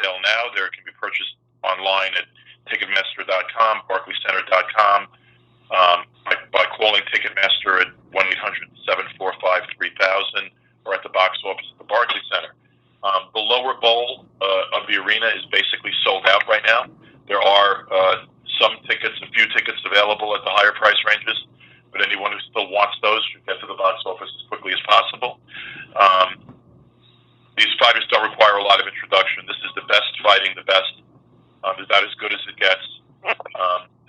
sale now. There can be purchased online at Ticketmaster.com, BarclaysCenter.com, by calling Ticketmaster at 1-800-745-3000 or at the box office at the Barclays Center. The lower bowl of the arena is basically sold out right now. There are a few tickets available at the higher price ranges, but anyone who still wants those should get to the box office as quickly as possible. These fighters don't require a lot of introduction. This is the best fighting the best. Is about as good as it gets.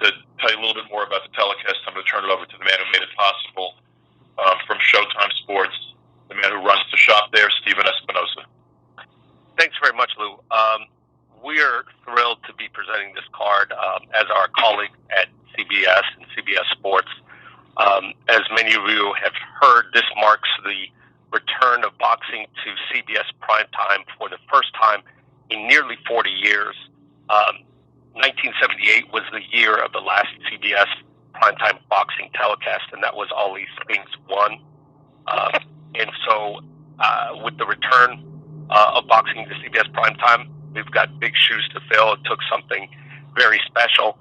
To tell you a little bit more about the telecast, I'm going to turn it over to the man who made it possible from Showtime Sports, the man who runs the shop there, Stephen Espinosa. Thanks very much, Lou. We are thrilled to be presenting this card as our colleague at CBS and CBS Sports. As many of you have heard, this marks the return of boxing to CBS primetime for the first time in nearly 40 years. 1978 was the year of the last CBS primetime boxing telecast, and that was Ali Spinks 1. And so with the return of boxing to CBS primetime, we've got big shoes to fill. It took something very special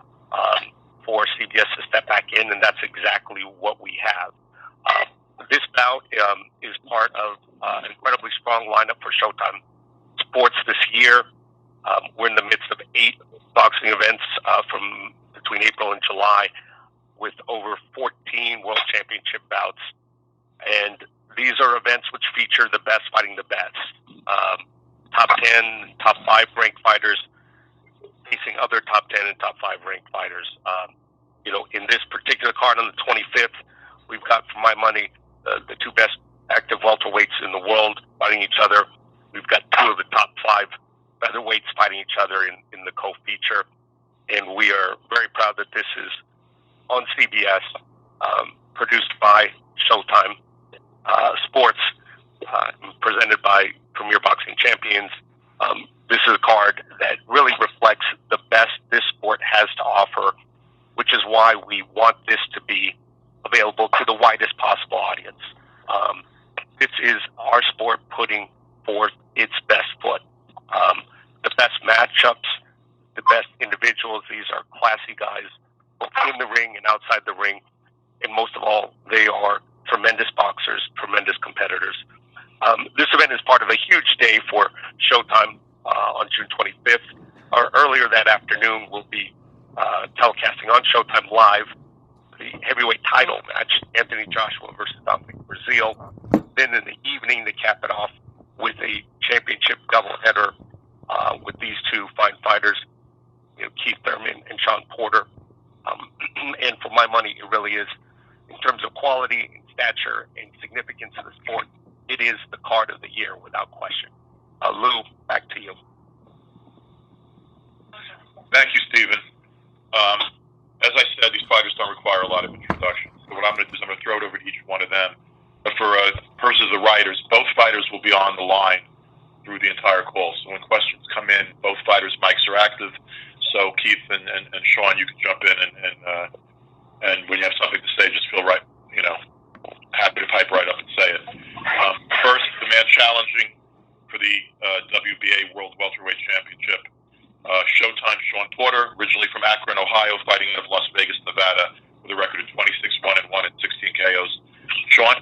for CBS to step back in, and that's exactly what we have. This bout is part of an incredibly strong lineup for Showtime Sports this year. We're in the midst of 8 boxing events from between April and July, with over 14 World Championship bouts. And these are events which feature the best fighting the best. Top 10, top 5 ranked fighters facing other top 10 and top 5 ranked fighters. In this particular card on the 25th, we've got, for my money, the 2 best active welterweights in the world fighting each other. We've got 2 of the top 5 featherweights fighting each other in the co-feature. And we are very proud that this is on CBS, produced by Showtime Sports, presented by Premier Boxing Champions. This is a card that really reflects the best this sport has to offer, which is why we want this to be available to the widest possible audience. This is our sport putting forth its best foot. The best matchups, the best individuals. These are classy guys, both in the ring and outside the ring. And most of all, they are tremendous boxers, tremendous competitors. This event is part of a huge day for Showtime on June 25th. Earlier that afternoon, we'll be telecasting on Showtime Live the heavyweight title match, Anthony Joshua versus Dominic Breazeale. Then in the evening, to cap it off with a championship doubleheader with these 2 fine fighters, Keith Thurman and Shawn Porter. And for my money, it really is, in terms of quality and stature and significance of the sport, it is the card of the year without question. Lou, back to you. Thank you, Stephen. As I said, these fighters don't require a lot of introduction. So what I'm going to do is I'm going to throw it over to each one of them. But for purposes of the writers, both fighters will be on the line through the entire call. So when questions come in, both fighters' mics are active. So Keith and Shawn, you can jump in and when you have something to say, just feel right, happy to pipe right up and say it. First, the man challenging for the WBA World Welterweight Championship, Showtime Shawn Porter, originally from Akron, Ohio, fighting out of Las Vegas, Nevada, with a record of 26-1-1 and 16 KOs. Shawn?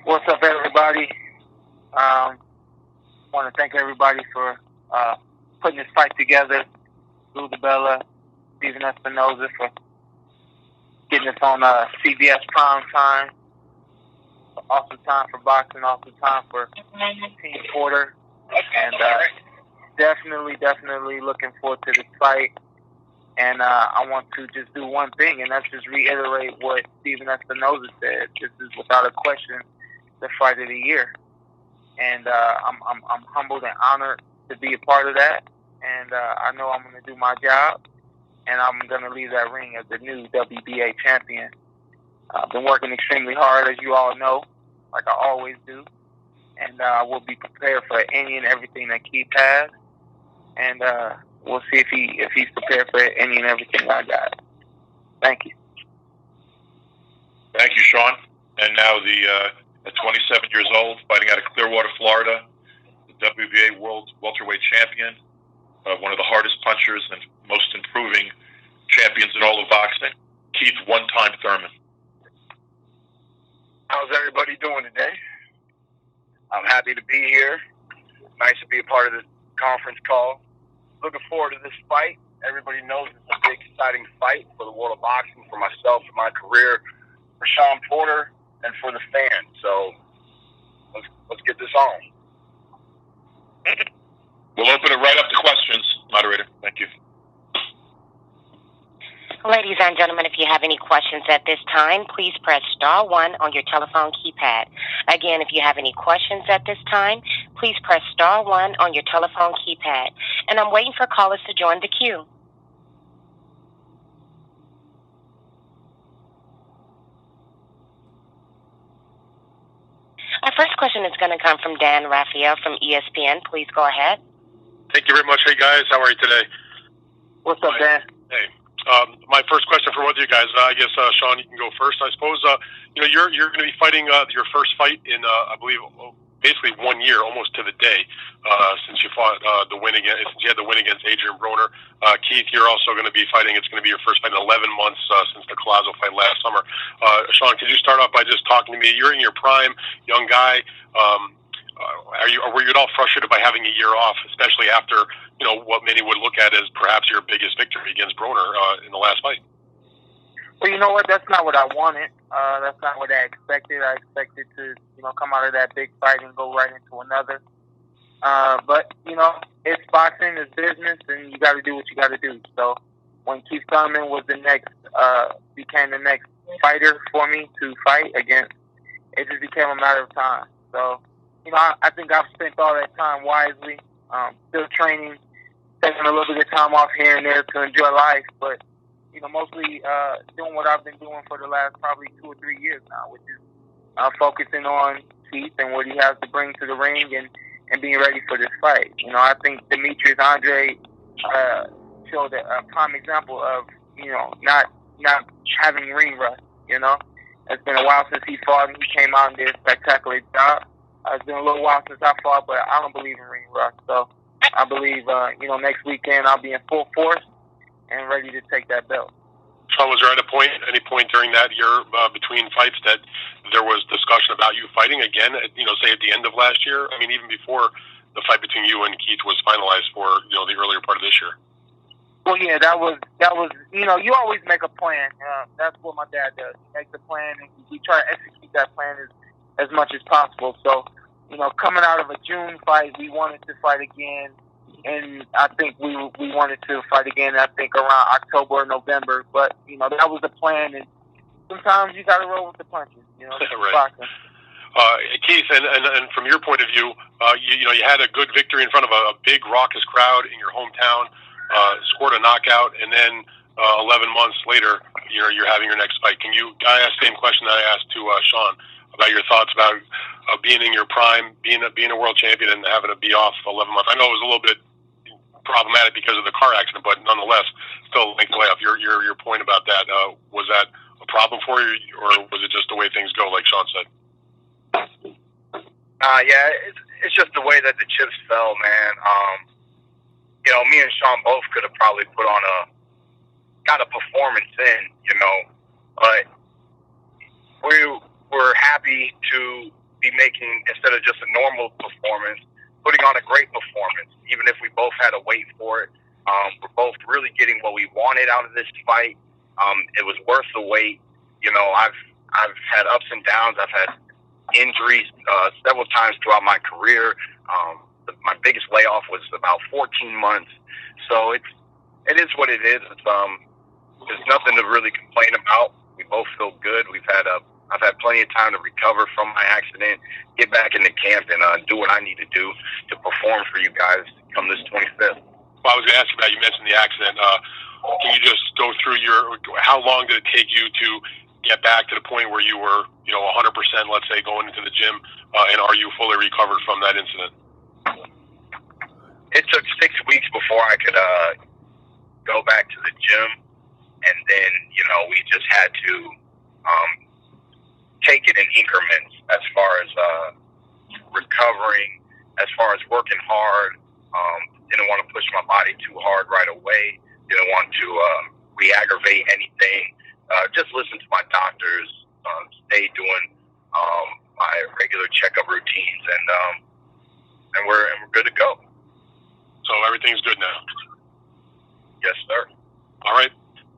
What's up, everybody? Want to thank everybody for putting this fight together. Lou DiBella, Stephen Espinosa for getting us on CBS prime time. Awesome time for boxing, awesome time for Team Porter. And definitely looking forward to this fight. And I want to just do one thing, and that's just reiterate what Stephen Espinosa said. This is without a question the fight of the year. And I'm humbled and honored to be a part of that. And I know I'm going to do my job, and I'm going to leave that ring as the new WBA champion. I've been working extremely hard, as you all know, like I always do. And I will be prepared for any and everything that Keith has. And we'll see if he's prepared for any and everything I got. Thank you. Thank you, Shawn. And now at 27 years old, fighting out of Clearwater, Florida, the WBA WBA world welterweight champion, one of the hardest punchers and most improving champions in all of boxing, Keith one-time Thurman. How's everybody doing today? I'm happy to be here. Nice to be a part of this conference call. Looking forward to this fight. Everybody knows it's a big, exciting fight for the world of boxing, for myself, for my career, for Shawn Porter, and for the fans. So let's get this on. We'll open it right up to questions, moderator. Thank you. Ladies and gentlemen, if you have any questions at this time, please press star 1 on your telephone keypad. Again, if you have any questions at this time, please press star 1 on your telephone keypad. And I'm waiting for callers to join the queue. Our first question is going to come from Dan Raphael from ESPN. Please go ahead. Thank you very much. Hey, guys. How are you today? What's up, Dan? Hey. My first question for both of you guys, I guess, Shawn, you can go first. I suppose, you're going to be fighting your first fight in, I believe, basically 1 year, almost to the day, since you fought since you had the win against Adrian Broner. Keith, you're also going to be fighting. It's going to be your first fight in 11 months since the Collazo fight last summer. Shawn, could you start off by just talking to me? You're in your prime, young guy. Were you at all frustrated by having a year off, especially after what many would look at as perhaps your biggest victory against Broner in the last fight? Well, you know what? That's not what I wanted. That's not what I expected. I expected to, come out of that big fight and go right into another. But it's boxing, it's business, and you got to do what you got to do. So when Keith Thurman was became the next fighter for me to fight against, it just became a matter of time. So, I think I've spent all that time wisely, still training, taking a little bit of time off here and there to enjoy life, but, mostly doing what I've been doing for the last probably 2 or 3 years now, which is focusing on Keith and what he has to bring to the ring and being ready for this fight. I think Demetrius Andre showed a prime example of, not having ring rust, It's been a while since he fought, and he came out and did a spectacular job. It's been a little while since I fought, but I don't believe in ring rust. So I believe, next weekend I'll be in full force and ready to take that belt. Shawn, was there any point during that year between fights that there was discussion about you fighting again, say at the end of last year? I mean, even before the fight between you and Keith was finalized for, the earlier part of this year. Well, yeah, that was. You always make a plan. That's what my dad does. He makes a plan, and we try to execute that plan as much as possible. So, coming out of a June fight, we wanted to fight again, and I think we wanted to fight again, I think, around October or November. But, that was the plan, and sometimes you got to roll with the punches, Right. Keith, and from your point of view, you had a good victory in front of a big, raucous crowd in your hometown, scored a knockout, and then 11 months later, you're having your next fight. I asked the same question that I asked to Shawn about your thoughts about being in your prime, being a world champion, and having to be off 11 months. I know it was a little bit problematic because of the car accident, but nonetheless, still length layoff. Your point about that, was that a problem for you, or was it just the way things go, like Shawn said? Yeah, it's just the way that the chips fell, man. Me and Shawn both could have probably got a performance in, but we're happy to be making, instead of just a normal performance, putting on a great performance, even if we both had to wait for it. We're both really getting what we wanted out of this fight. It was worth the wait. I've had ups and downs. I've had injuries several times throughout my career. My biggest layoff was about 14 months. So it is what it is. There's nothing to really complain about. We both feel good. I've had plenty of time to recover from my accident, get back into camp, and do what I need to do to perform for you guys come this 25th. Well, I was going to ask you about, you mentioned the accident. Can you just go through how long did it take you to get back to the point where you were, 100%, let's say, going into the gym, and are you fully recovered from that incident? It took 6 weeks before I could go back to the gym, and then, we just had to take it in increments as far as recovering as far as working hard. Didn't want to push my body too hard right away. Didn't want to re-aggravate anything. Just listen to my doctors. Stay doing my regular checkup routines, and we're good to go. So everything's good now. Yes, sir. All right.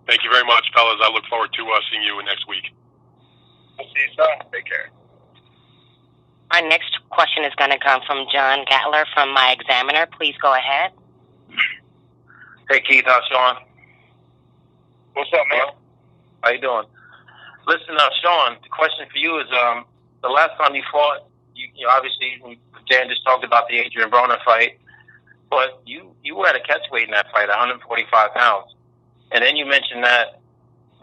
Thank you very much, fellas. I look forward to seeing you next week. We'll see you soon. Take care. Our next question is going to come from John Gatler from My Examiner. Please go ahead. Hey, Keith. How's Sean? What's up, man? How you doing? Listen, Sean, the question for you is, the last time you fought, you obviously, Dan just talked about the Adrian Broner fight, but you were at a catchweight in that fight, 145 pounds. And then you mentioned that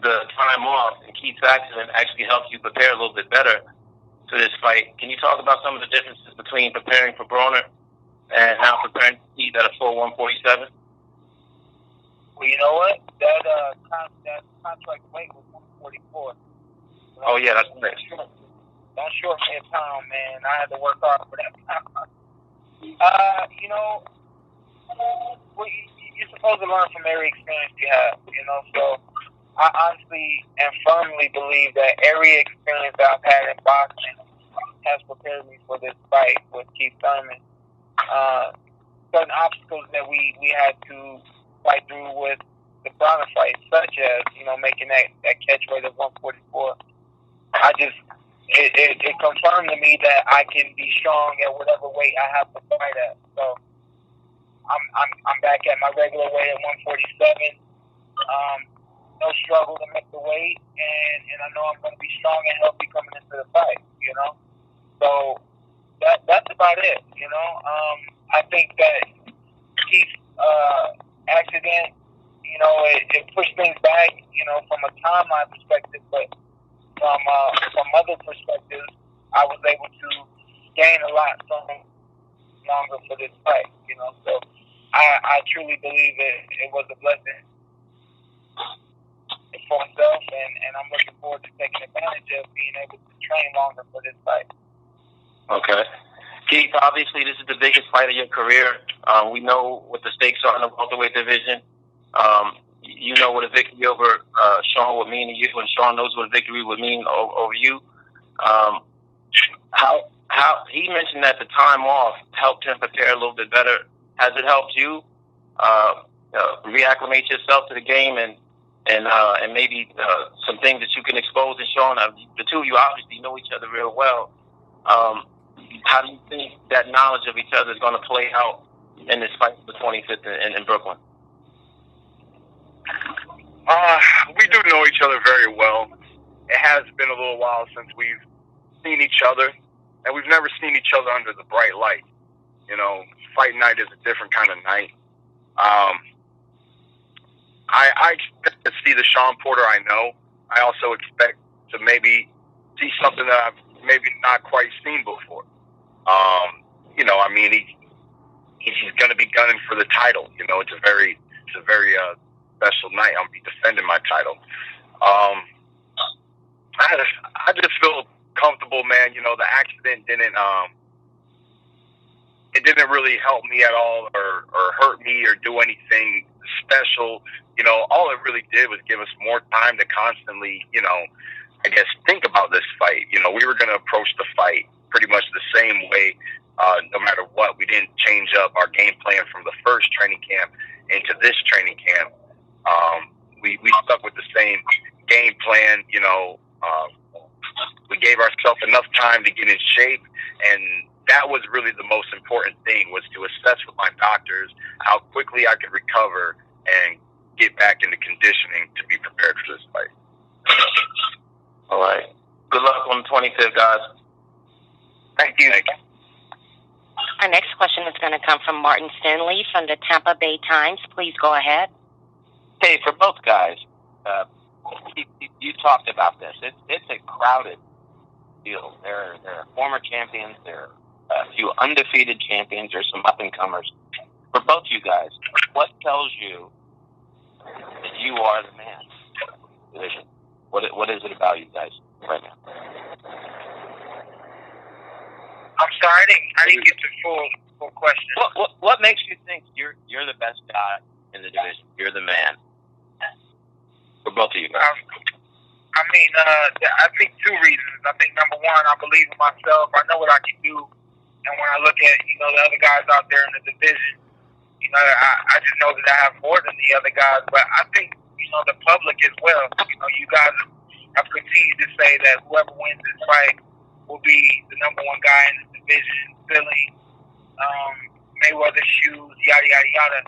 the time off and Keith's accident actually helped you prepare a little bit better for this fight. Can you talk about some of the differences between preparing for Broner and now preparing for Keith at a full 147? Well, you know what? That contract weight was 144. Oh, yeah, that's right. Don't short me a pound, man. I had to work hard for that pound. You know, you're supposed to learn from every experience you have, you know, so I honestly and firmly believe that every experience that I've had in boxing has prepared me for this fight with Keith Thurman. Certain obstacles that we had to fight through with the Broner fight, such as, you know, making that catch weight of 144. It confirmed to me that I can be strong at whatever weight I have to fight at. So I'm back at my regular weight at 147. No struggle to make the weight, and I know I'm going to be strong and healthy coming into the fight, you know. So that's about it, you know. I think that Keith's accident, you know, it pushed things back, you know, from a timeline perspective, but from other perspectives, I was able to gain a lot from longer for this fight, you know. So I truly believe it was a blessing for myself, and I'm looking forward to taking advantage of being able to train longer for this fight. Okay. Keith, obviously this is the biggest fight of your career. We know what the stakes are in the welterweight division. You know what a victory over Sean would mean to you, and Sean knows what a victory would mean over you. How he mentioned that the time off helped him prepare a little bit better. Has it helped you reacclimate yourself to the game and maybe some things that you can expose to Sean? The two of you obviously know each other real well. How do you think that knowledge of each other is going to play out in this fight for the 25th in Brooklyn? We do know each other very well. It has been a little while since we've seen each other, and we've never seen each other under the bright light. You know, fight night is a different kind of night. I expect to see the Shawn Porter I know. I also expect to maybe see something that I've maybe not quite seen before. You know, I mean, he's going to be gunning for the title. You know, it's a very special night. I'll be defending my title. I just feel comfortable, man. You know, the accident didn't really help me at all or hurt me or do anything special. You know, all it really did was give us more time to constantly, you know, I guess, think about this fight. You know, we were going to approach the fight pretty much the same way, no matter what. We didn't change up our game plan from the first training camp into this training camp. We stuck with the same game plan. You know, we gave ourselves enough time to get in shape, and that was really the most important thing, was to assess with my doctors how quickly I could recover and get back into conditioning to be prepared for this fight. All right. Good luck on the 25th, guys. Thank you. Our next question is going to come from Martin Stanley from the Tampa Bay Times. Please go ahead. Hey, for both guys, you talked about this. It's a crowded field. There are former champions. There are a few undefeated champions. There's some up-and-comers. For both you guys, what tells you that you are the man in the division? What is it about you guys right now? I'm sorry, I didn't get the full question. What makes you think you're the best guy in the division? You're the man. For both of you guys. I think two reasons. I think number one, I believe in myself. I know what I can do, and when I look at the other guys out there in the division, I just know that I have more than the other guys. But I think the public as well. You guys have continued to say that whoever wins this fight will be the number one guy in the division, filling Mayweather's shoes, yada yada yada.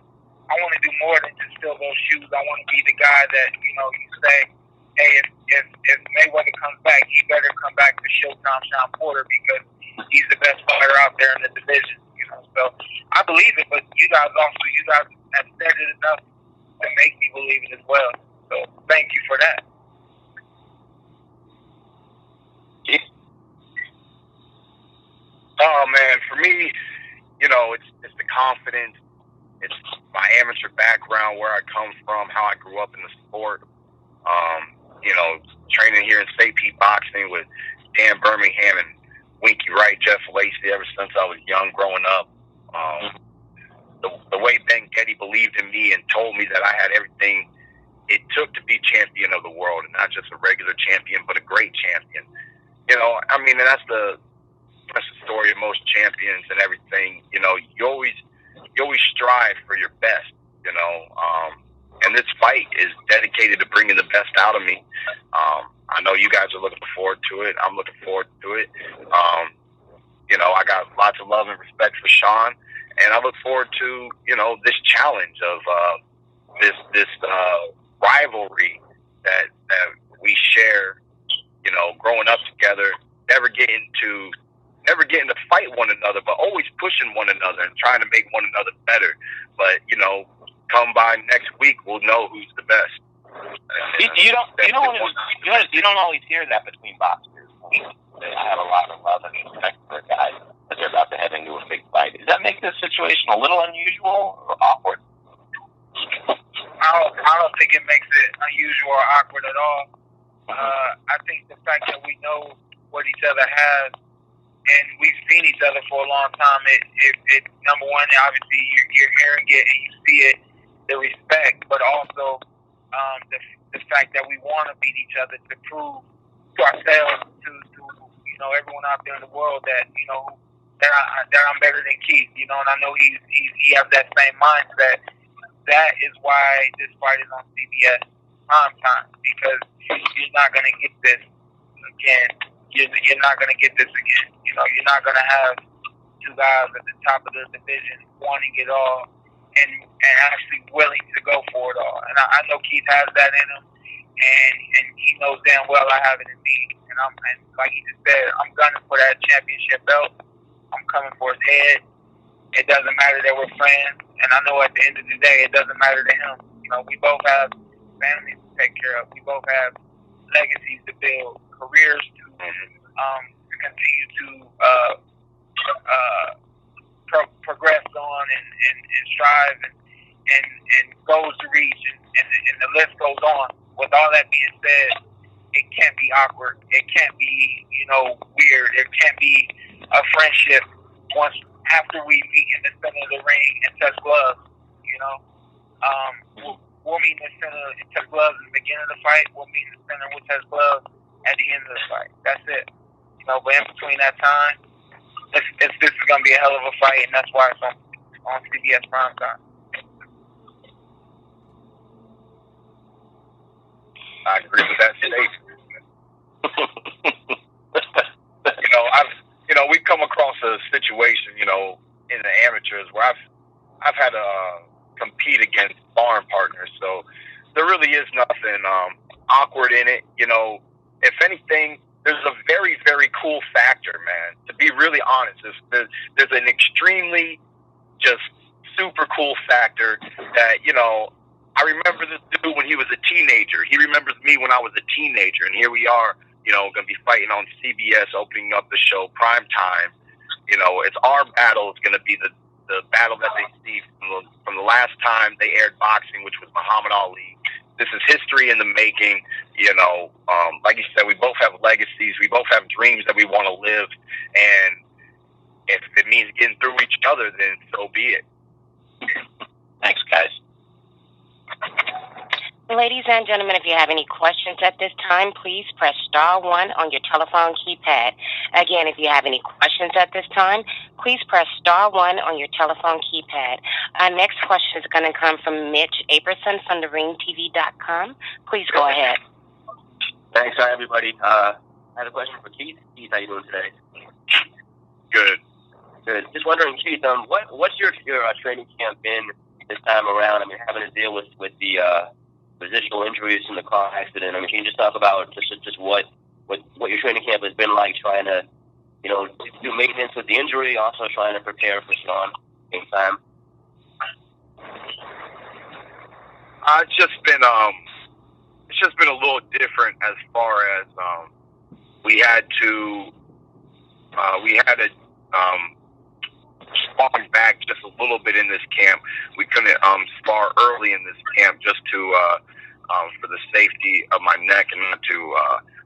I want to do more than just fill those shoes. I want to be the guy that you say, hey, if Mayweather comes back, he better come back to Showdown Shawn Porter because he's the best fighter out there in the division. So I believe it, but you guys have said it enough to make me believe it as well. So thank you for that. Oh man, for me, it's the confidence. It's my amateur background, where I come from, how I grew up in the sport. Training here in St. Pete Boxing with Dan Birmingham and Winky Wright, Jeff Lacey, ever since I was young growing up. The way Ben Getty believed in me and told me that I had everything it took to be champion of the world, and not just a regular champion, but a great champion. And that's the story of most champions and everything. You always strive for your best, and this fight is dedicated to bringing the best out of me. I know you guys are looking forward to it. I'm looking forward to it. I got lots of love and respect for Shawn, and I look forward to, this challenge of this rivalry that we share, growing up together, never getting to fight one another, but always pushing one another and trying to make one another better. But, come by next week, we'll know who's the best. You don't always hear that between boxers. I have a lot of love and respect for guys that they're about to head into a big fight. Does that make this situation a little unusual or awkward? I don't think it makes it unusual or awkward at all. I think the fact that we know what each other has and we've seen each other for a long time, it number one, obviously you're hearing it and you see it, the respect, but also the fact that we want to beat each other to prove to ourselves, to everyone out there in the world that that I'm better than Keith, and I know he has that same mindset. That is why this fight is on CBS prime time, because you're not going to get this again. You're not going to get this again. You're not going to have two guys at the top of the division wanting it all and actually willing to go for it all. And I know Keith has that in him, and he knows damn well I have it in me. And like he just said, I'm gunning for that championship belt. I'm coming for his head. It doesn't matter that we're friends, and I know at the end of the day, it doesn't matter to him. We both have families to take care of. We both have legacies to build, careers to continue to progress on and strive and goals to reach, and the list goes on. With all that being said, it can't be awkward. It can't be, weird. It can't be a friendship once after we meet in the center of the ring and touch gloves. We'll meet in the center and touch gloves at the beginning of the fight. We'll meet in the center and we'll touch gloves at the end of the fight. That's it. But in between that time, this is going to be a hell of a fight, and that's why it's on CBS prime time. I agree with that statement. We've come across a situation, in the amateurs where I've had to compete against sparring partners, so there really is nothing awkward in it. If anything, there's a very, very cool factor, man. To be really honest, there's an extremely just super cool factor that, I remember this dude when he was a teenager. He remembers me when I was a teenager, and here we are, going to be fighting on CBS, opening up the show, prime time. It's our battle. It's going to be the battle that they see from the last time they aired boxing, which was Muhammad Ali. This is history in the making. Like you said, we both have legacies. We both have dreams that we want to live. And if it means getting through each other, then so be it. Thanks, guys. Ladies and gentlemen, if you have any questions at this time, please press star 1 on your telephone keypad. Again, if you have any questions at this time, please press star 1 on your telephone keypad. Our next question is going to come from Mitch Aberson from theringtv.com. Please go ahead. Thanks. Hi, everybody. I had a question for Keith. Keith, how you doing today? Good. Good. Just wondering, Keith, what's your training camp been this time around? I mean, having to deal with the residual injuries from the car accident. I mean, can you just talk about just what your training camp has been like, trying to, do maintenance with the injury, also trying to prepare for Shawn same time? It's just been a little different as far as we had to spar back just a little bit in this camp. We couldn't spar early in this camp just to for the safety of my neck and not to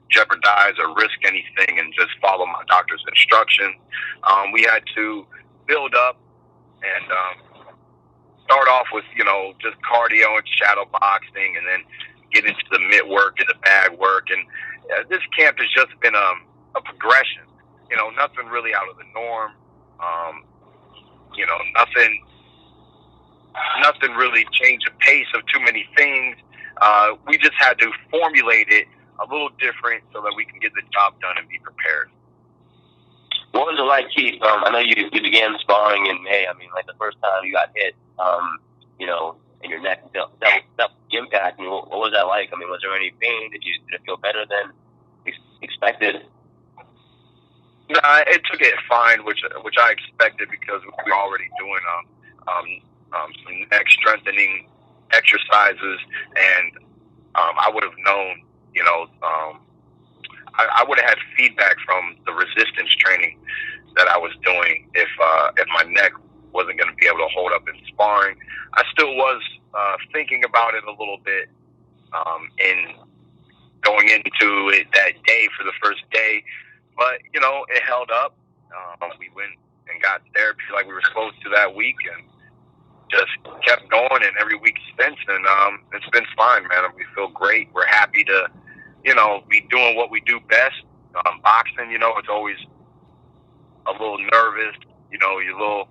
jeopardize or risk anything, and just follow my doctor's instructions. We had to build up and start off with just cardio and shadow boxing, and then get into the mitt work and the bag work. And this camp has just been a progression. Nothing really out of the norm. Nothing really changed the pace of too many things. We just had to formulate it a little different so that we can get the job done and be prepared. What was it like, Keith? I know you began sparring in May. I mean, like the first time you got hit, in your neck, that impact. I mean, what was that like? I mean, was there any pain? Did it feel better than expected? No, it took it fine, which I expected, because we were already doing some neck strengthening exercises, and I would have known, I would have had feedback from the resistance training that I was doing if my neck wasn't going to be able to hold up in sparring. I still was thinking about it a little bit in going into it that day for the first day. But, it held up. We went and got therapy like we were supposed to that week, and just kept going, and every week since, and it's been fine, man. We feel great. We're happy to, be doing what we do best. Boxing, it's always a little nervous. You're a little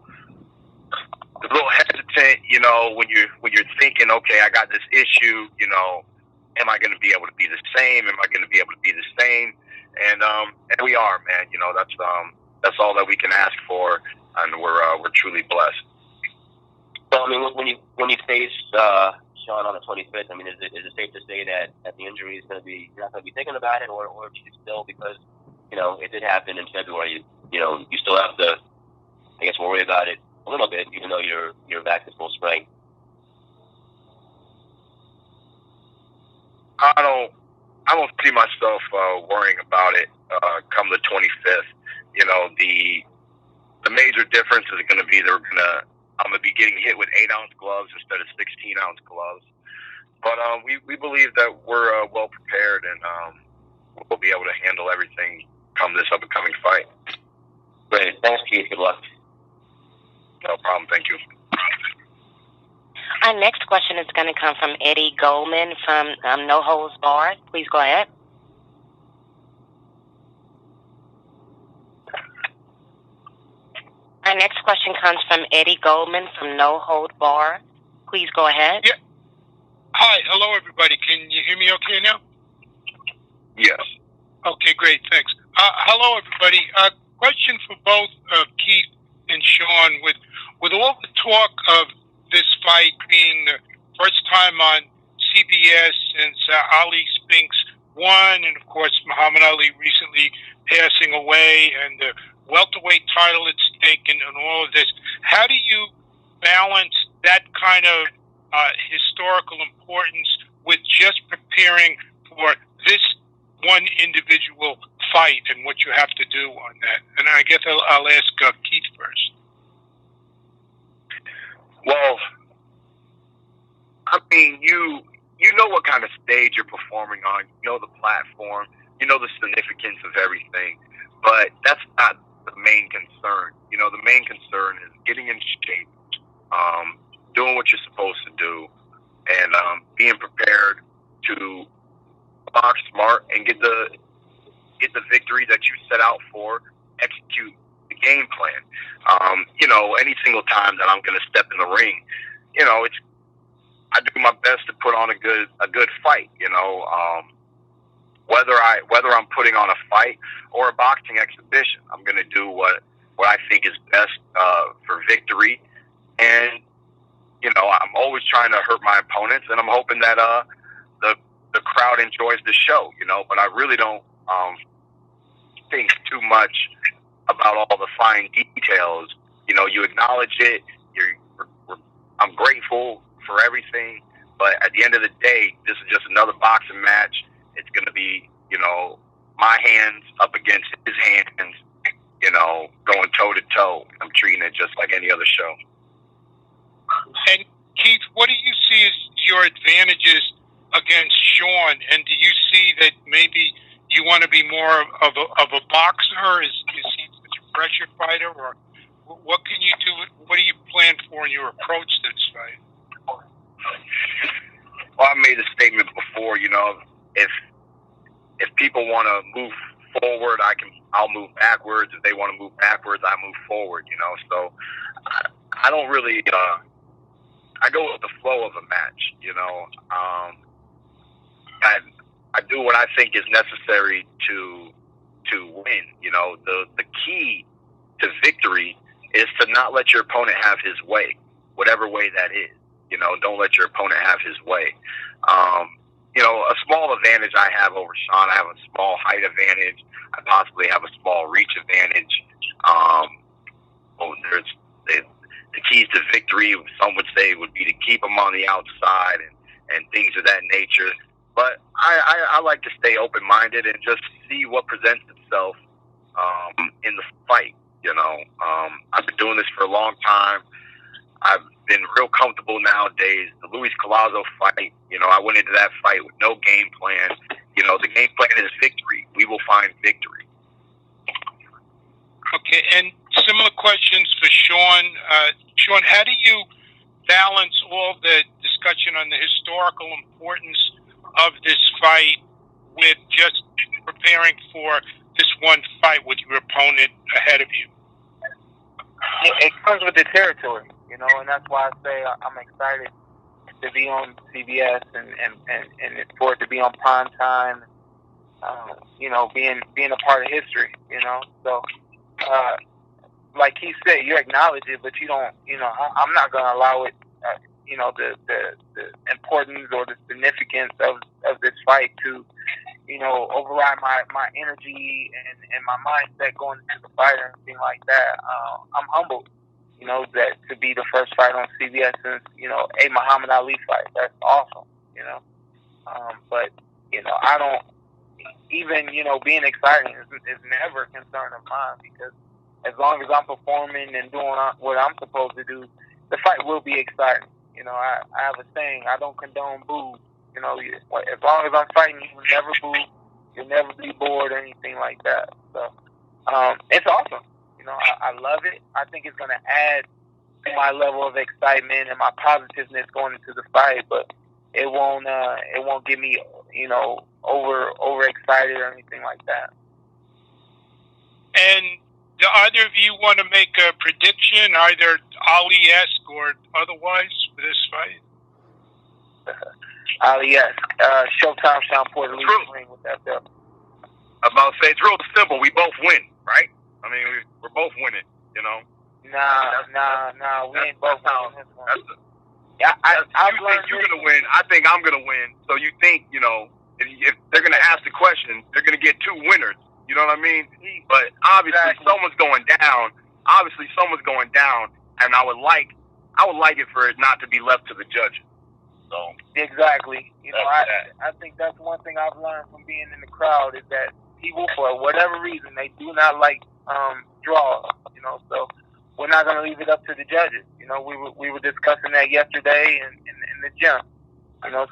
hesitant, when you're thinking, okay, I got this issue, am I going to be able to be the same? Am I going to be able to be the same? And we are, man. That's all that we can ask for, and we're truly blessed. So, I mean, when you face Shawn on the 25th, I mean, is it safe to say that the injury is going to be, you're not going to be thinking about it, or do you still, because it did happen in February, you still have to, I guess, worry about it a little bit, even though you're back to full strength? I don't see myself worrying about it come the 25th. The major difference is going to be I'm going to be getting hit with 8-ounce gloves instead of 16-ounce gloves. But we believe that we're well prepared, and we'll be able to handle everything come this up-and-coming fight. Great. Thanks, Keith. Good luck. No problem. Thank you. Our next question is going to come from Eddie Goldman from No Holds Barred. Please go ahead. Our next question comes from Eddie Goldman from No Hold Barred. Please go ahead. Yeah. Hi. Hello, everybody. Can you hear me okay now? Yes. Okay, great. Thanks. Hello, everybody. Question for both Keith and Shawn. With all the talk of this fight being the first time on CBS since Ali Spinks won, and of course Muhammad Ali recently passing away, and the welterweight title at stake, and all of this, how do you balance that kind of historical importance with just preparing for this one individual fight and what you have to do on that? And I guess I'll ask Keith first. Well, I mean, you know what kind of stage you're performing on. You know the platform. You know the significance of everything. But that's not the main concern. the main concern is getting in shape, doing what you're supposed to do, and being prepared to box smart and get the victory that you set out for, execute the game plan. Any single time that I'm going to step in the ring, I do my best to put on a good fight. Whether I'm putting on a fight or a boxing exhibition, I'm going to do what I think is best for victory. And I'm always trying to hurt my opponents, and I'm hoping that the crowd enjoys the show. But I really don't think too much about all the fine details. You acknowledge it. I'm grateful for everything, but at the end of the day, this is just another boxing match. It's going to be, my hands up against his hands, going toe to toe. I'm treating it just like any other show. And Keith, what do you see as your advantages against Shawn? And do you see that maybe you want to be more of a boxer? Is he such a pressure fighter, or what can you do? What do you plan for in your approach to this fight? Well, I made a statement before. If people want to move forward, I'll move backwards. If they want to move backwards, I move forward. So I don't really. I go with the flow of a match. I do what I think is necessary to win. The key to victory is to not let your opponent have his way, whatever way that is. Don't let your opponent have his way. A small advantage I have over Shawn, I have a small height advantage. I possibly have a small reach advantage. There's the keys to victory, some would say, would be to keep him on the outside and things of that nature. But I like to stay open-minded and just see what presents itself in the fight. I've been doing this for a long time. I've been real comfortable nowadays. The Luis Collazo fight, I went into that fight with no game plan. The game plan is victory. We will find victory. Okay, and similar questions for Shawn. Shawn, how do you balance all the discussion on the historical importance of this fight with just preparing for this one fight with your opponent ahead of you? It comes with the territory, and that's why I say I'm excited to be on CBS and for it to be on prime time. Being a part of history, So, like he said, you acknowledge it, but you don't. I'm not going to allow it. The importance or the significance of this fight to, override my energy and my mindset going into the fight or anything like that. I'm humbled, that to be the first fight on CBS since, a Muhammad Ali fight. That's awesome, but, I don't, even, being exciting is never a concern of mine, because as long as I'm performing and doing what I'm supposed to do, the fight will be exciting. I have a saying, I don't condone booze. As long as I'm fighting, you will never boo, you'll never be bored or anything like that. So, it's awesome. I love it. I think it's going to add to my level of excitement and my positiveness going into the fight, but it won't get me, over excited or anything like that. And do either of you want to make a prediction, either Ali-esque or otherwise, for this fight? Ali-esque. Showtime Shawn Porter leads the ring with that belt. I'm about to say, it's real simple. We both win, right? I mean, we're both winning, Nah, we ain't both winning this one. You think you're going to win, I think I'm going to win. So you think, if they're going to ask the question, they're going to get two winners. You know what I mean? But obviously someone's going down. And I would like it for it not to be left to the judges. So exactly. I think that's one thing I've learned from being in the crowd is that people, for whatever reason, they do not like draws. So we're not going to leave it up to the judges. We were discussing that yesterday in the gym.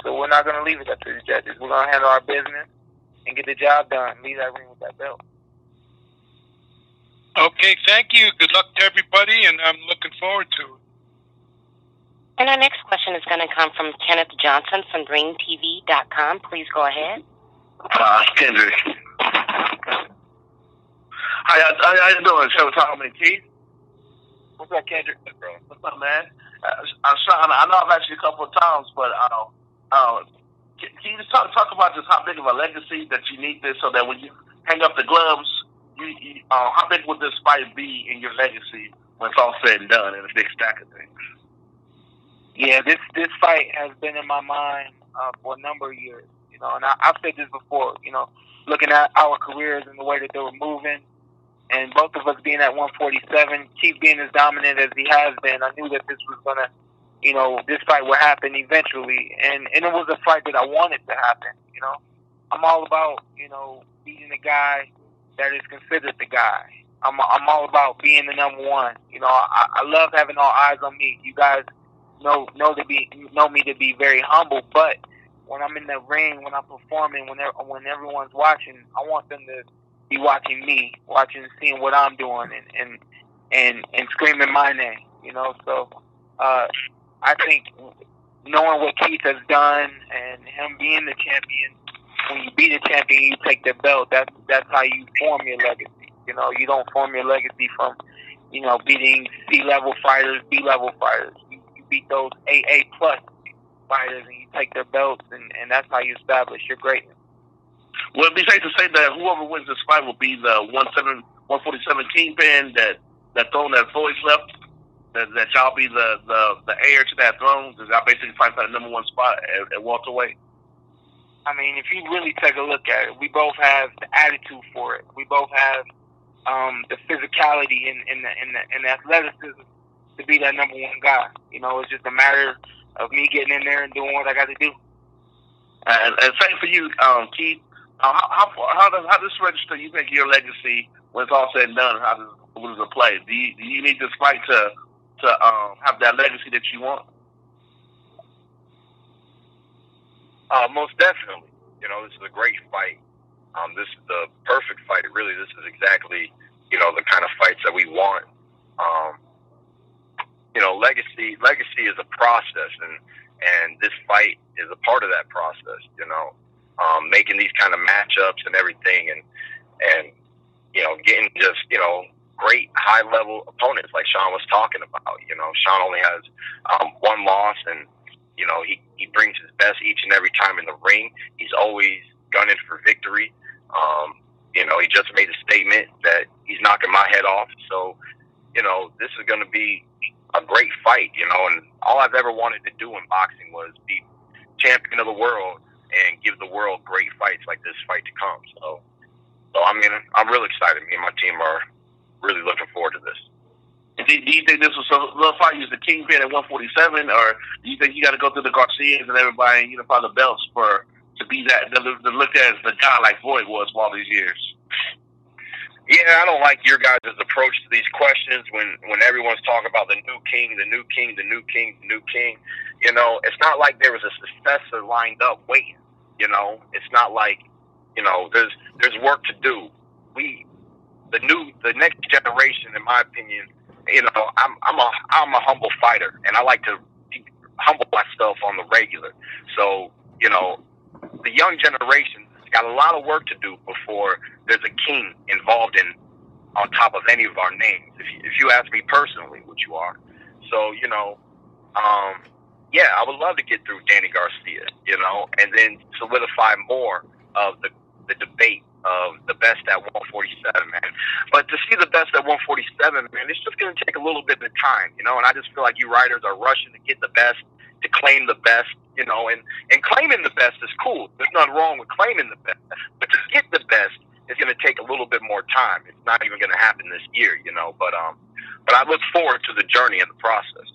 So we're not going to leave it up to the judges. We're going to handle our business and get the job done. Leave that ring with that belt. Okay, thank you. Good luck to everybody, and I'm looking forward to it. And our next question is going to come from Kenneth Johnson from RingTV.com. Please go ahead. Kendrick. How you doing, Showtime and Keith? What's up, Kendrick? What's up, man? I'm Sean. I know I've asked you a couple of times, but can you just talk about just how big of a legacy that you need this, so that when you hang up the gloves, how big would this fight be in your legacy when it's all said and done in a big stack of things? Yeah, this fight has been in my mind for a number of years. And I've said this before. Looking at our careers and the way that they were moving, and both of us being at 147, Keith being as dominant as he has been, I knew that this was gonna, this fight would happen eventually, and it was a fight that I wanted to happen. I'm all about beating the guy that is considered the guy. I'm all about being the number one. I love having all eyes on me. You guys know me to be very humble, but when I'm in the ring, when I'm performing, when everyone's watching, I want them to be watching me, seeing what I'm doing, and screaming my name. So I think knowing what Keith has done and him being the champion, when you beat a champion, you take the belt. That's how you form your legacy. You don't form your legacy from beating C-level fighters, B-level fighters. You beat those AA plus fighters, and you take their belts, and that's how you establish your greatness. Would it be safe to say that whoever wins this fight will be the 147 kingpin that throne that Floyd's left? That y'all be the heir to that throne? Does y'all basically fight for the number one spot at welterweight? I mean, if you really take a look at it, we both have the attitude for it. We both have the physicality and the athleticism to be that number one guy. It's just a matter of me getting in there and doing what I got to do. And same for you, Keith. How does this register? You think your legacy, when it's all said and done, what does it play? Do you need this fight to have that legacy that you want? Most definitely. This is a great fight. This is the perfect fight. Really, this is exactly the kind of fights that we want. Legacy is a process, and this fight is a part of that process. Making these kind of matchups and everything, and getting just great high level opponents like Sean was talking about. Sean only has one loss, and he brings his best each and every time in the ring. He's always gunning for victory. He just made a statement that he's knocking my head off. So this is going to be a great fight. And all I've ever wanted to do in boxing was be champion of the world and give the world great fights like this fight to come. So I'm really excited. Me and my team are really looking forward to this. Do you think this was a little fight? Use the kingpin at 147, or do you think you got to go through the Garcias and everybody and unify the belts to be that to look at as the guy like Floyd was for all these years? Yeah, I don't like your guys' approach to these questions when everyone's talking about the new king, the new king, the new king, the new king. It's not like there was a successor lined up waiting. It's not like there's work to do. The next generation, in my opinion, I'm a humble fighter, and I like to humble myself on the regular. So the young generation has got a lot of work to do before there's a king involved on top of any of our names. If you ask me personally, which you are, so yeah, I would love to get through Danny Garcia, and then solidify more of the debate of the best at 147, man. But to see the best at 147, man, it's just going to take a little bit of time, and I just feel like you writers are rushing to get the best, to claim the best, and claiming the best is cool. There's nothing wrong with claiming the best, but to get the best is going to take a little bit more time. It's not even going to happen this year, but I look forward to the journey and the process.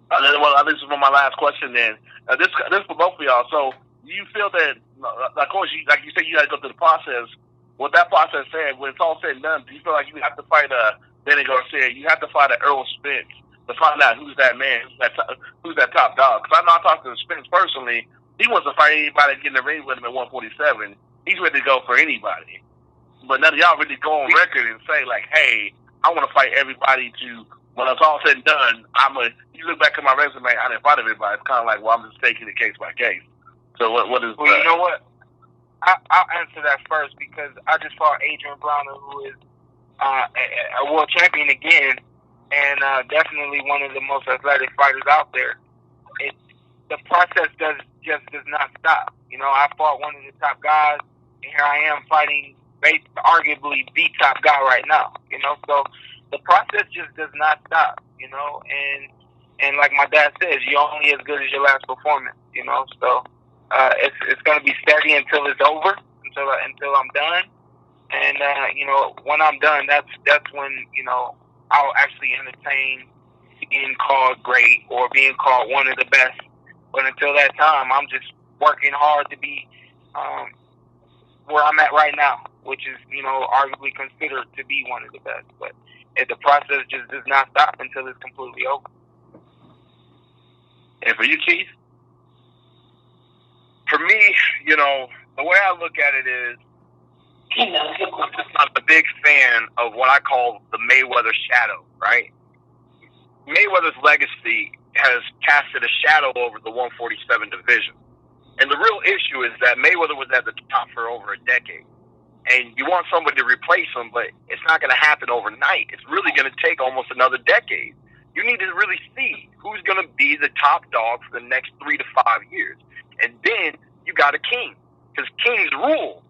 Well, this is my last question then. This for both of y'all. So do you feel that, of course, like you said, you got to go through the process. What that process said, when it's all said and done, do you feel like you have to fight Danny Garcia, you have to fight Earl Spence to find out who's that man, who's that top dog? Because I know I talked to Spence personally. He wants to fight anybody that get in the ring with him at 147. He's ready to go for anybody. But none of y'all really go on record and say, like, hey, I want to fight everybody to, when it's all said and done, you look back at my resume, I didn't fight everybody. It's kind of like, well, I'm just taking it case by case. So what is Well, you know what? I'll answer that first because I just fought Adrian Browner, who is a world champion again, and definitely one of the most athletic fighters out there. The process does not stop. You know, I fought one of the top guys, and here I am fighting arguably the top guy right now. You know, so the process just does not stop. You know, and like my dad says, you're only as good as your last performance. You know, so it's going to be steady until it's over, until I'm done. And you know, when I'm done, that's when, you know, I'll actually entertain being called great or being called one of the best. But until that time, I'm just working hard to be where I'm at right now, which is, you know, arguably considered to be one of the best. But the process just does not stop until it's completely over. And for you, Keith? For me, you know, the way I look at it is, I'm a big fan of what I call the Mayweather shadow, right? Mayweather's legacy has casted a shadow over the 147 division. And the real issue is that Mayweather was at the top for over a decade. And you want somebody to replace him, but it's not going to happen overnight. It's really going to take almost another decade. You need to really see who's going to be the top dog for the next 3 to 5 years. And then you got a king, because kings rule.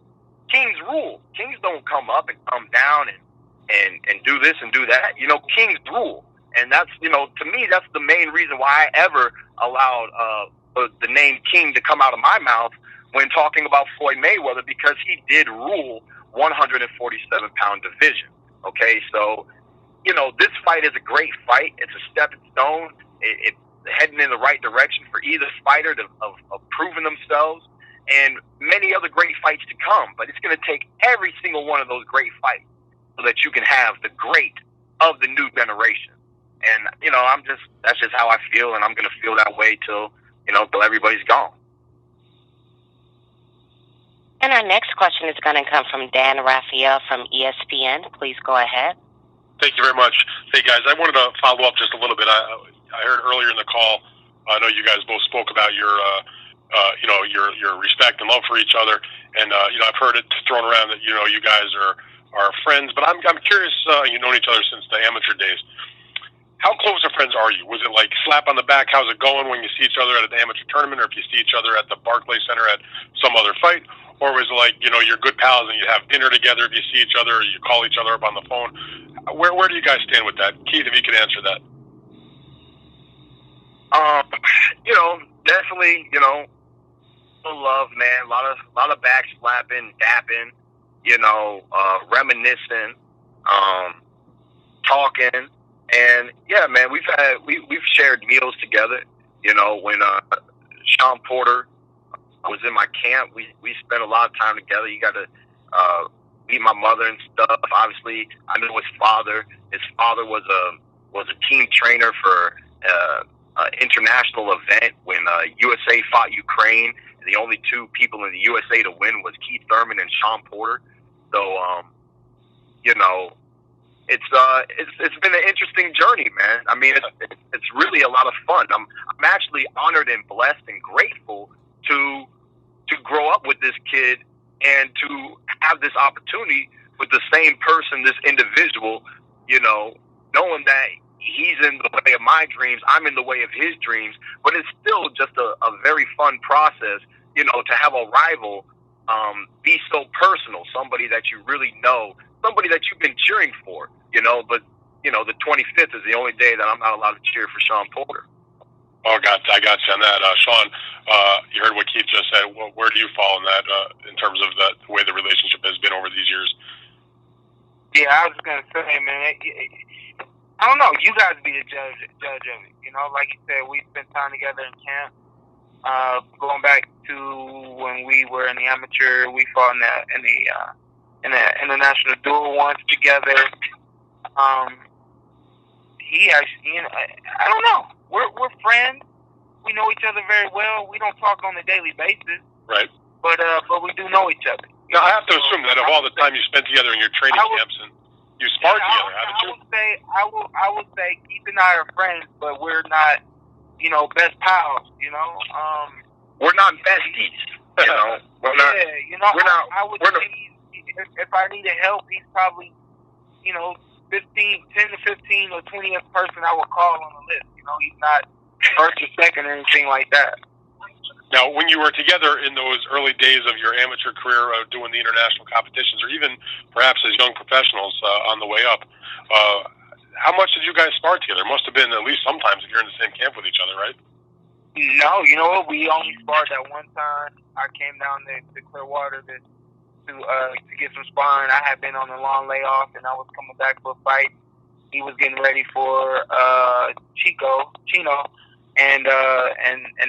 Kings rule. Kings don't come up and come down and do this and do that. You know, kings rule. And that's, you know, to me, that's the main reason why I ever allowed the name king to come out of my mouth when talking about Floyd Mayweather, because he did rule 147-pound division. Okay, so, you know, this fight is a great fight. It's a stepping stone. It's heading in the right direction for either fighter of proving themselves, and many other great fights to come. But it's going to take every single one of those great fights so that you can have the great of the new generation. And, you know, that's just how I feel, and I'm going to feel that way till everybody's gone. And our next question is going to come from Dan Raphael from ESPN. Please go ahead. Thank you very much. Hey, guys, I wanted to follow up just a little bit. I heard earlier in the call, I know you guys both spoke about your respect and love for each other. And, I've heard it thrown around that, you guys are friends. But I'm curious, you've known each other since the amateur days. How close of friends are you? Was it like slap on the back, how's it going when you see each other at an amateur tournament, or if you see each other at the Barclays Center at some other fight? Or was it like, you're good pals and you have dinner together if you see each other, or you call each other up on the phone? Where do you guys stand with that? Keith, if you could answer that. Definitely, love, man. A lot of back slapping, dapping, reminiscing, talking. And yeah, man, we've shared meals together. When Shawn Porter was in my camp, we spent a lot of time together. You got to meet my mother and stuff. Obviously, I knew his father. His father was a team trainer for an international event when USA fought Ukraine. The only two people in the USA to win was Keith Thurman and Shawn Porter. So, it's been an interesting journey, man. I mean, it's really a lot of fun. I'm actually honored and blessed and grateful to grow up with this kid and to have this opportunity with the same person, this individual, knowing that he's in the way of my dreams, I'm in the way of his dreams, but it's still just a very fun process, to have a rival be so personal, somebody that you really know, somebody that you've been cheering for, but, the 25th is the only day that I'm not allowed to cheer for Shawn Porter. Oh, I got you on that. Shawn, you heard what Keith just said. Where do you fall in that in terms of the way the relationship has been over these years? Yeah, I was going to say, man, I don't know. You guys be the judge of it. Like you said, we spent time together in camp. Going back to when we were in the amateur, we fought in the international duel once together. He actually, I don't know. We're friends. We know each other very well. We don't talk on a daily basis. Right. But we do know each other. Now, I have to assume that of all the time you spent together in your training camps, and You sparred together, haven't you? I would say Keith and I are friends, but we're not, best pals. We're not besties. We're not. Yeah, I would say if I needed help, he's probably, 10 to 15 or 20th person I would call on the list. He's not first or second or anything like that. Now, when you were together in those early days of your amateur career, doing the international competitions, or even perhaps as young professionals on the way up, how much did you guys spar together? It must have been at least sometimes if you're in the same camp with each other, right? No, you know what? We only sparred that one time. I came down to Clearwater to get some sparring. I had been on a long layoff, and I was coming back for a fight. He was getting ready for Chino. And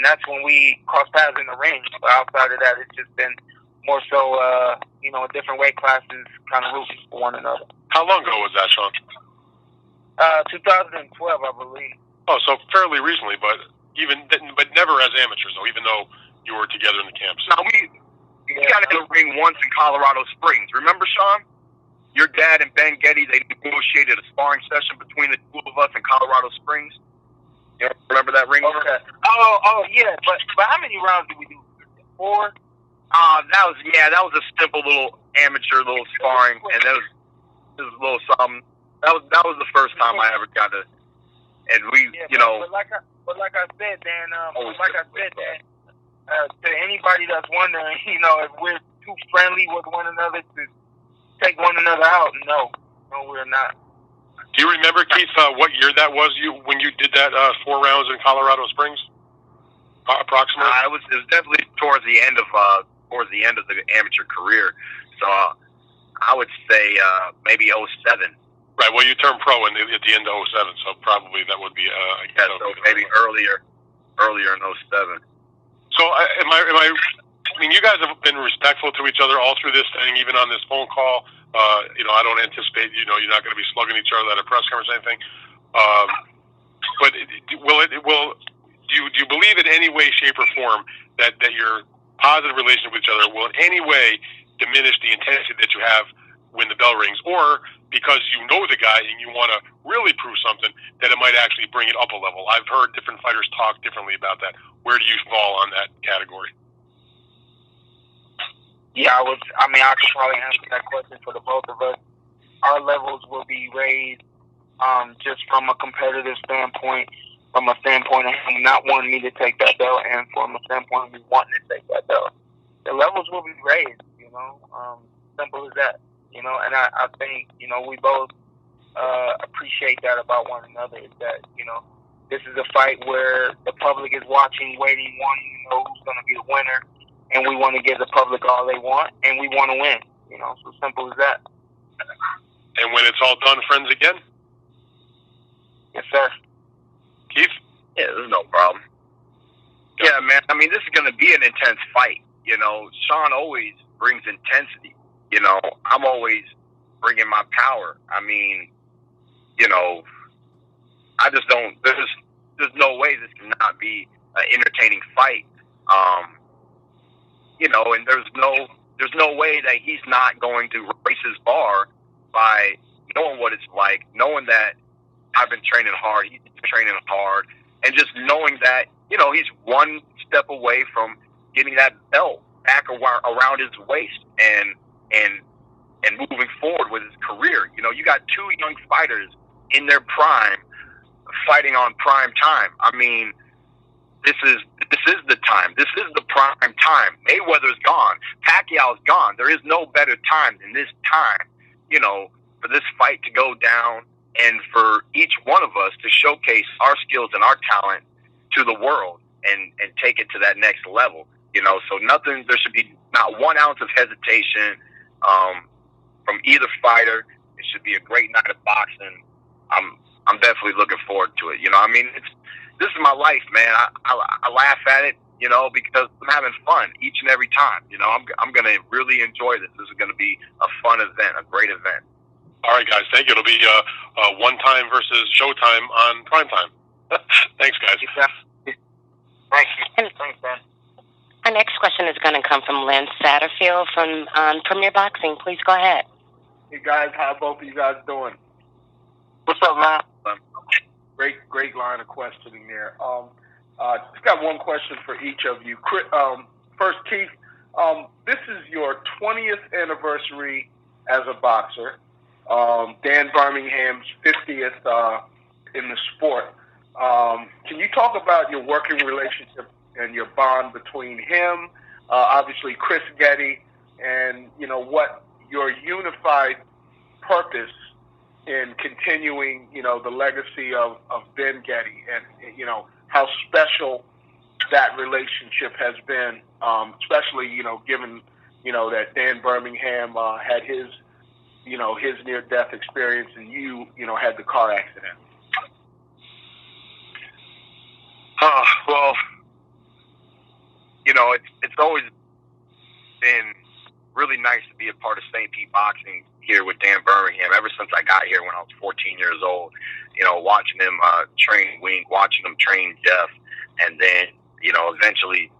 that's when we crossed paths in the ring. But outside of that, it's just been more so, different weight classes kind of rooting for one another. How long ago was that, Shawn? 2012, I believe. Oh, so fairly recently, but never as amateurs, though, even though you were together in the camps. No, we got in the ring once in Colorado Springs. Remember, Shawn? Your dad and Ben Getty, they negotiated a sparring session between the two of us in Colorado Springs. You remember that ring? Okay. Oh, yeah. But how many rounds did we do? 4? That was a simple little amateur little sparring, and that was a little something. That was the first time I ever got to, and we, But like I said, Dan. To anybody that's wondering, if we're too friendly with one another to take one another out, no, we're not. Do you remember, Keith, what year that was when you did that 4 rounds in Colorado Springs? Approximately. It was definitely towards the end of the amateur career. So I would say maybe 07. Right. Well, you turned pro at the end of 07, so probably that would be so maybe earlier in 07. So I mean, you guys have been respectful to each other all through this thing, even on this phone call. I don't anticipate, you're not going to be slugging each other at a press conference or anything. But do you believe in any way, shape, or form that your positive relationship with each other will in any way diminish the intensity that you have when the bell rings, or because you know the guy and you want to really prove something, that it might actually bring it up a level? I've heard different fighters talk differently about that. Where do you fall on that category? Yeah, I could probably answer that question for the both of us. Our levels will be raised just from a competitive standpoint, from a standpoint of him not wanting me to take that belt, and from a standpoint of me wanting to take that belt. The levels will be raised, simple as that, and I think, we both appreciate that about one another, is that, this is a fight where the public is watching, waiting, wanting to know who's going to be the winner. And we want to give the public all they want, and we want to win. So simple as that. And when it's all done, friends again? Yes, sir. Keith? Yeah, there's no problem. Yeah, man. I mean, this is going to be an intense fight. Shawn always brings intensity. I'm always bringing my power. I mean, I just don't. There's no way this cannot be an entertaining fight. And there's no way that he's not going to raise his bar by knowing what it's like, knowing that I've been training hard, he's been training hard, and just knowing that, he's one step away from getting that belt back around his waist and moving forward with his career. You got 2 young fighters in their prime fighting on prime time. I mean, this is the time. This is the prime time. Mayweather's gone. Pacquiao's gone. There is no better time than this time, for this fight to go down and for each one of us to showcase our skills and our talent to the world and take it to that next level. So there should be not 1 ounce of hesitation from either fighter. It should be a great night of boxing. I'm definitely looking forward to it. This is my life, man. I laugh at it, because I'm having fun each and every time. I'm going to really enjoy this. This is going to be a fun event, a great event. All right, guys. Thank you. It'll be one time versus showtime on prime time. Thanks, guys. Thank you. Thanks, man. Our next question is going to come from Lynn Satterfield from Premier Boxing. Please go ahead. Hey guys, how both of you guys doing? What's up, man? Great line of questioning there. Just got one question for each of you. First, Keith, this is your 20th anniversary as a boxer. Dan Birmingham's 50th in the sport. Can you talk about your working relationship and your bond between him, obviously Chris Getty, and what your unified purpose in continuing, the legacy of Ben Getty, and how special that relationship has been, especially given that Dan Birmingham had his near-death experience, and you had the car accident. Well, it's always been really nice to be a part of St. Pete Boxing here with Dan Birmingham. Ever since I got here when I was 14 years old, watching him train Wink, watching him train Jeff, and then eventually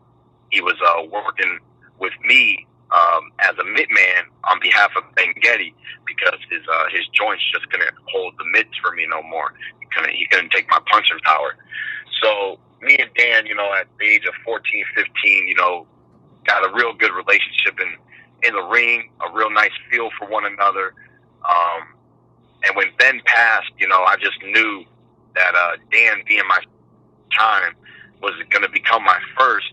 he was working with me as a mitt man on behalf of Ben Getty, because his joints just couldn't hold the mitts for me no more. He couldn't take my punching power. So me and Dan, at the age of 14, 15, got a real good relationship in the ring, a real nice feel for one another. And when Ben passed, I just knew that Dan being my time was going to become my first,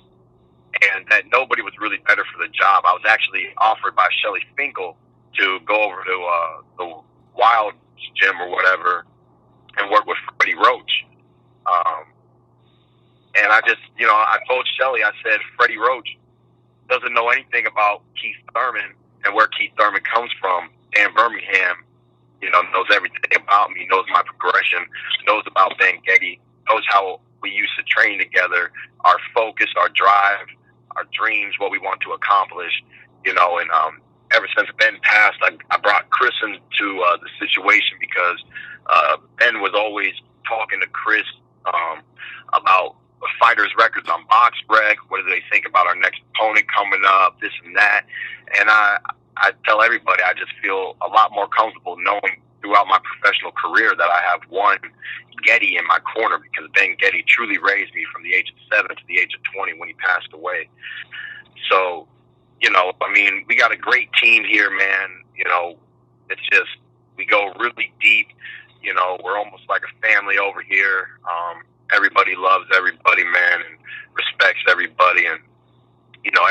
and that nobody was really better for the job. I was actually offered by Shelly Finkel to go over to the Wild gym or whatever and work with Freddie Roach. And I just, I told Shelly, I said, Freddie Roach doesn't know anything about Keith Thurman and where Keith Thurman comes from. Dan Birmingham, knows everything about me, knows my progression, knows about Ben Getty, knows how we used to train together, our focus, our drive, our dreams, what we want to accomplish, and ever since Ben passed, I brought Chris into the situation, because Ben was always talking to Chris about fighters' records on BoxRec. What do they think about our next opponent coming up, this and that. And I tell everybody, I just feel a lot more comfortable knowing throughout my professional career that I have one Getty in my corner, because Ben Getty truly raised me from the age of 7 to the age of 20 when he passed away. So, we got a great team here, man. It's just, we go really deep. We're almost like a family over here. Everybody loves everybody, man, and respects everybody, and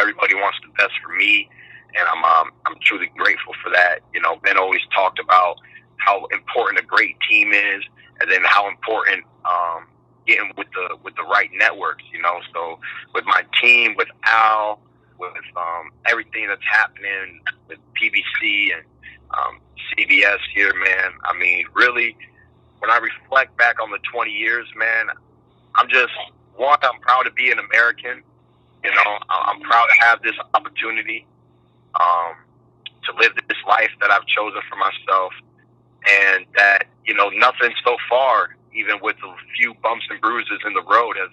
everybody wants the best for me, and I'm truly grateful for that. Ben always talked about how important a great team is, and then how important getting with the right networks. So with my team, with Al, with everything that's happening with PBC and CBS here, man. Really, when I reflect back on the 20 years, man, I'm proud to be an American. I'm proud to have this opportunity to live this life that I've chosen for myself, and that, nothing so far, even with a few bumps and bruises in the road, has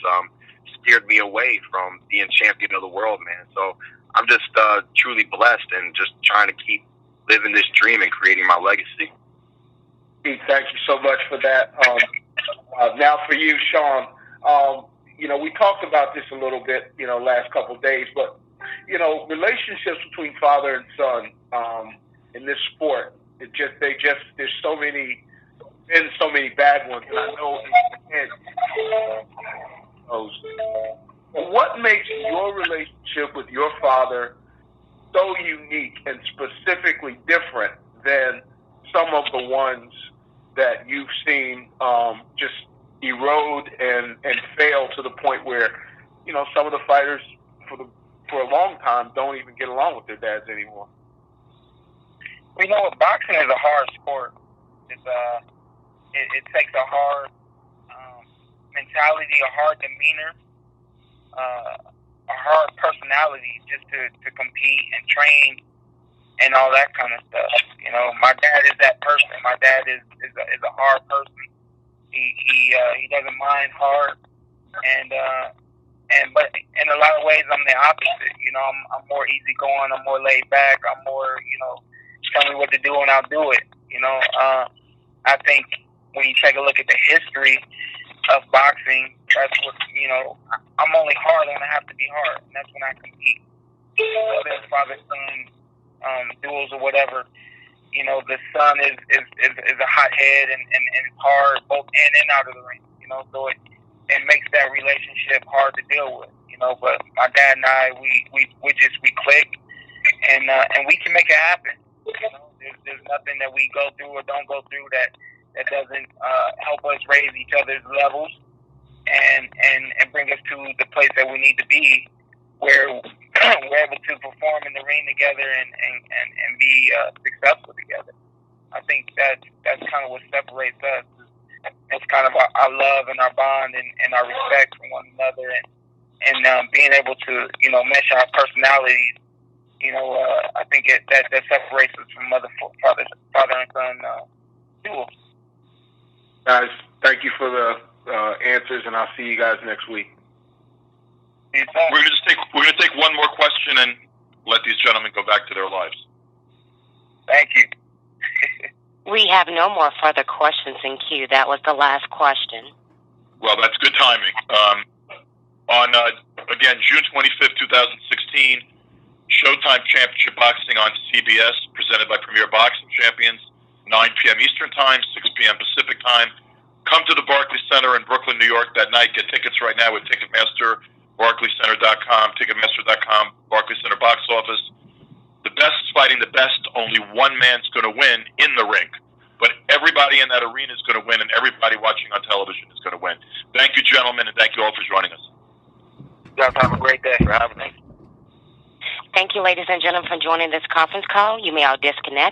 steered me away from being champion of the world, man. So I'm just truly blessed, and just trying to keep living this dream and creating my legacy. Pete, thank you so much for that. Now for you, Shawn, we talked about this a little bit, last couple of days, but, relationships between father and son in this sport, there's so many bad ones, and I know what makes your relationship with your father so unique and specifically different than some of the ones that you've seen just erode and fail to the point where, some of the fighters for a long time don't even get along with their dads anymore? Boxing is a hard sport. It takes a hard mentality, a hard demeanor, a hard personality just to compete and train and all that kind of stuff. My dad is that person. My dad is a hard person. He doesn't mind hard, but in a lot of ways I'm the opposite. I'm more easygoing. I'm more laid back. I'm more tell me what to do and I'll do it. I think when you take a look at the history of boxing, that's what, I'm only hard when I have to be hard, and that's when I compete. There's father-son duels or whatever. The son is a hothead and hard both in and out of the ring. So it makes that relationship hard to deal with. But my dad and I, we click, and we can make it happen. There's nothing that we go through or don't go through that doesn't help us raise each other's levels and bring us to the place that we need to be, where we're able to perform in the ring together and be successful together. I think that's kind of what separates us. It's kind of our love and our bond and our respect for one another, and being able to mesh our personalities. I think that separates us from other father and son duels. Guys, thank you for the answers, and I'll see you guys next week. We're gonna take one more question and let these gentlemen go back to their lives. Thank you. We have no more further questions in queue. That was the last question. Well, that's good timing. On again, June 25th, 2016, Showtime Championship Boxing on CBS, presented by Premier Boxing Champions, 9 p.m. Eastern Time, 6 p.m. Pacific Time. Come to the Barclays Center in Brooklyn, New York that night. Get tickets right now with Ticketmaster, BarclaysCenter.com, Ticketmaster.com, Barclays Center box office. The best is fighting the best. Only one man's going to win in the ring. But everybody in that arena is going to win, and everybody watching on television is going to win. Thank you, gentlemen, and thank you all for joining us. You guys have a great day. Thank you, ladies and gentlemen, for joining this conference call. You may all disconnect.